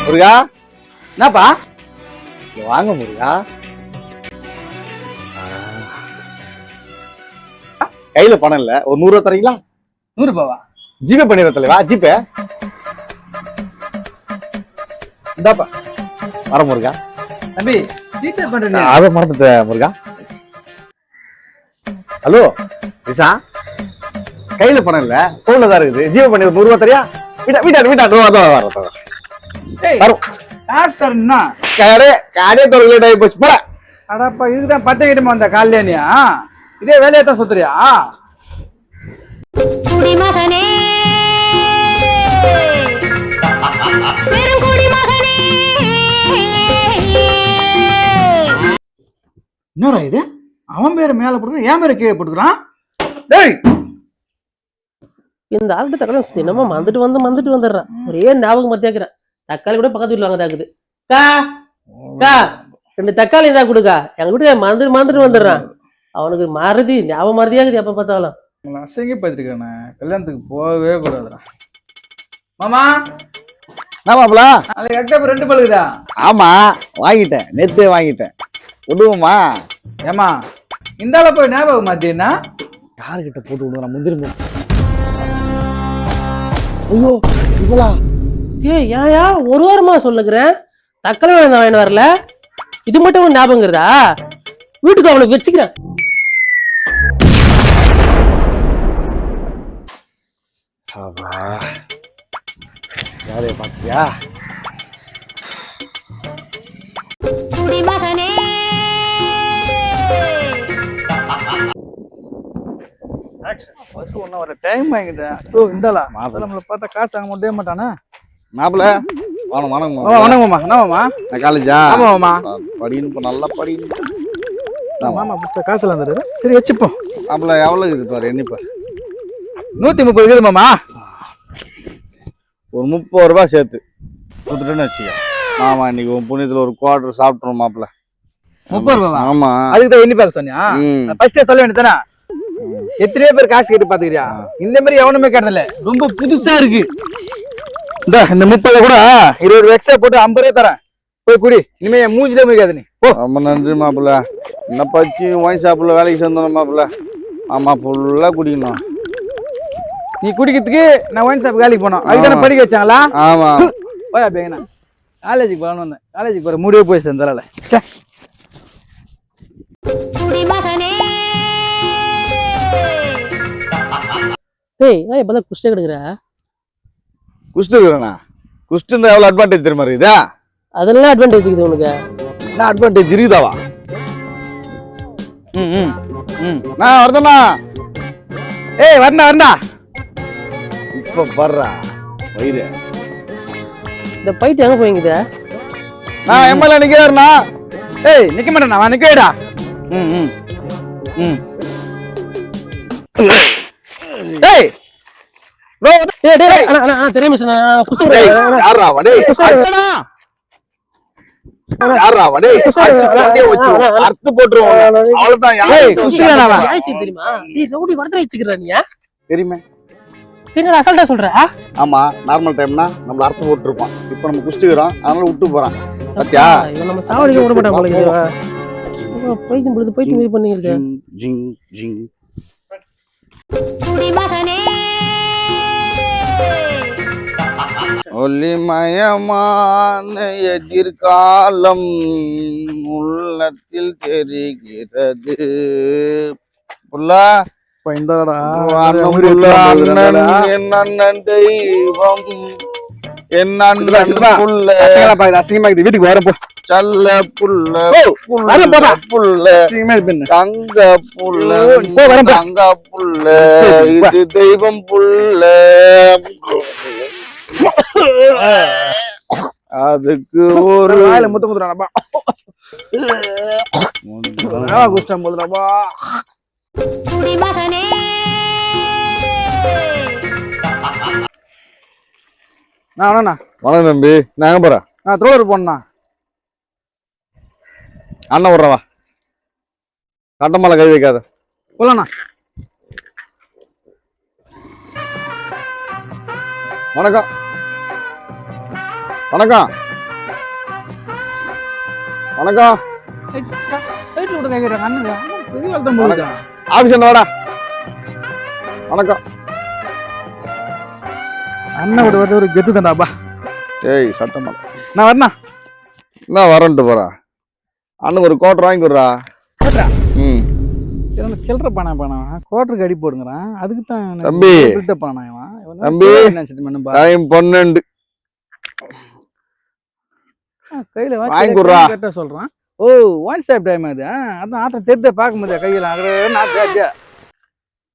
முருகா என்னப்பா வாங்க முருகா. கையில பணம் இல்ல, ஒரு 100 ரூபா தரீங்களா? 100 ரூபாவா? ஜிபே பண்ணிடுற தலைவா, ஜிபே. இந்தாப்பா வர முருகா. தம்பி ஜிபே பண்றீங்க? அதை மறந்துட்டேன் முருகா. ஹலோ விசா, கையில பணம் இல்ல, போன்ல தான் இருக்குது. ஜிபே பண்ணி 100 ரூபா தரியா? காசு தரணும்னா காடே தொழில் லேட் ஆகி போச்சு. போற அடப்பா, இதுதான் பட்டை கிட்டமா வந்த காலையா? இதே வேலையை தான் சுத்துறியா? என்னடா இது? அவன் பேரை மேல போட்டுக்கிறான், என் பேரை கீழே போட்டுக்கிறான். டேய், இந்த ஆள்கிட்ட தக்காளி தினமும் வந்துட்டு வந்துடுறான். ஒரே ஞாபகம் மத்தியாக்குறேன். தக்காளி கூட பக்கத்து வீட்டுல வாங்க தாக்குது. கா கா 2 தக்காளி தான் கொடுக்கா. எங்க வீட்டுக்கு மறந்துட்டு வந்துடுறான். அவனுக்கு மறதி ஞாபகம் மறதியாக்குது எப்ப பார்த்தாலும். அசிங்கப்படுத்திருக்கானே, கல்யாணத்துக்கு போகவே கூடாதுடா. மாமா மாப்பிள, நாளைக்கு அக்டோபர் 2 பழுகுதா? ஆமா வாங்கிட்டேன், நேத்தே வாங்கிட்டேன். விடுவோமா? ஏமா இந்தால போய் ஞாபகம் மாத்தீங்கன்னா யாருக்கிட்ட போட்டு விடுறா? முந்திரி. ஐயோ இவளா? ஏயா ஒரு வாரமா சொல்லுகிறேன் தக்காளி வாங்கிட்டு வரல. இது மட்டும் ஞாபகங்கிறதா? வீட்டுக்கு அவளை வச்சுக்கிறேன். யாரைய பாத்தியா? பஸ் ஒன்னும் வர டைம் வாங்கிட்டேன். இந்தாலா நம்மள பார்த்தா காசு வாங்க முடிய மாட்டானா? மாப்பிள வணக்கம் மாமா. என்ன மாமா? நான் காலேஜா? ஆமா மாமா. படின்னு நல்லா படின்னு மாமா புதுசா காசு எல்லாம் தருது. சரி வச்சுப்போம். மாப்பிள எவ்வளவு இருக்குது பாரு, எண்ணிப்பா. 130 இருக்குது மாமா. ஒரு 30 ரூபாய் சேர்த்து கொடுத்துட்டேன்னு வச்சுக்க. மாமா இன்னைக்கு உன் புண்ணியத்துல ஒரு குவார்டர் சாப்பிட்டுரும் மாப்பிள. 30 ரூபாவா? ஆமா. அதுக்கு தான் எண்ணி பார்க்க சொன்னியா? ஃபர்ஸ்டே சொல்ல வேண்டியதானே? எத்தனையோ பேர் காசு கேட்டு பாத்துக்கிறியா? இந்த மாதிரி எவனுமே கேட்டதில்ல. ரொம்ப புதுசா இருக்கு. இந்த 30 கூட 20 எக்ஸ்ட்ரா போட்டு 50 ரூபாய் தரேன். போய் குடி. இனிமே மூஞ்சிலே முடிக்காது நீ. ரொம்ப நன்றி மாப்பிள்ள. என்ன பச்சு ஒயின் ஷாப்ல வேலைக்கு சேர்ந்தோம் மாப்பிள்ள. ஆமா ஃபுல்லா குடிக்கணும். நீ குடிக்கிறதுக்கு நான் ஒயின் ஷாப் வேலைக்கு போனோம். அதுதானே படிக்க வச்சாங்களா? ஆமா. போய் அப்படிங்கண்ணா காலேஜுக்கு போகணும்னு வந்தேன். காலேஜுக்கு போற முடிவே போய் சேர்ந்தால. ஏய் நான் இப்பதான் குஷ்டே கிடக்குற. குஷ்டு இருக்கிறேண்ணா. குஷ்டு இருந்தா எவ்வளவு அட்வான்டேஜ் தெரியுமா இருக்குதா? அதெல்லாம் அட்வான்டேஜ் இருக்குது உனக்கு. என்ன அட்வான்டேஜ் இருக்குதாவா? நான் வரதண்ணா. ஏய் வரண்டா. இப்ப வர்றா வயிறு. இந்த பைத்து எங்க போய்ங்குத? நான் எம்எல்ஏ நிக்கிறாருண்ணா. ஏய் நிக்க மாட்டேண்ணா, வா நிக்கடா. ஏய் தெரியும் அசால்ட்டா சொல்ற. ஆமா நார்மல் டைம்னா நம்ம அர்த்தம் போட்டுருப்போம். இப்ப நம்ம குஷ்டுகிறோம், அதனால விட்டு போறான். பாத்தியா? இவன் நம்ம சாவடிக்க விட மாட்டான் போல இது. பைத்தியம் பொழுது பைத்தியம் மீறி பண்ணிக்கிறது. ஜிங் ஜிங் ஒளிமயமான எதிர்காலம் உள்ளத்தில் தெரிகிறது. வீட்டுக்கு வர சல்ல புள்ள தங்க புள்ள தங்க புள்ள இது தெய்வம் புள்ள. அதுக்கு ஒரு முத்த முத்துறானப்பா. குஷ்டம் போதுறாப்பா. வணக்கம் தம்பி. நான் எங்க போறேன்? நான் தோழர் போனா அண்ணன் விடுறவா. கட்டமலை கை வைக்காத. போலண்ணா. வணக்கம் வணக்கம். வணக்கம். ரைட் விட்டு கேட்குறாங்க அண்ணன் பெரிய ஆள் தான் போகுது. ஆஃபீஸ் என்ன வாடா. வணக்கம். அண்ணன் விட வந்து ஒரு கெத்து தான்டாப்பா. ஏய் சட்டமா நான் வரணும். என்ன வரன்ட்டு போறா. அண்ணன் ஒரு கோட்டர் வாங்கி கொடுறா. ம் சில்லற பானா கோட்டருக்கு அடி போடுங்கிறான். அதுக்கு தான் தம்பி பானா தம்பி டைம் 12 கையில வாங்கி கொடுறா. கேட்டா சொல்றான். ஓ ஒன் ஸ்டாப் டைம் அது. அதான் ஆட்டம் தெரிஞ்ச பார்க்க முடியாது கையில.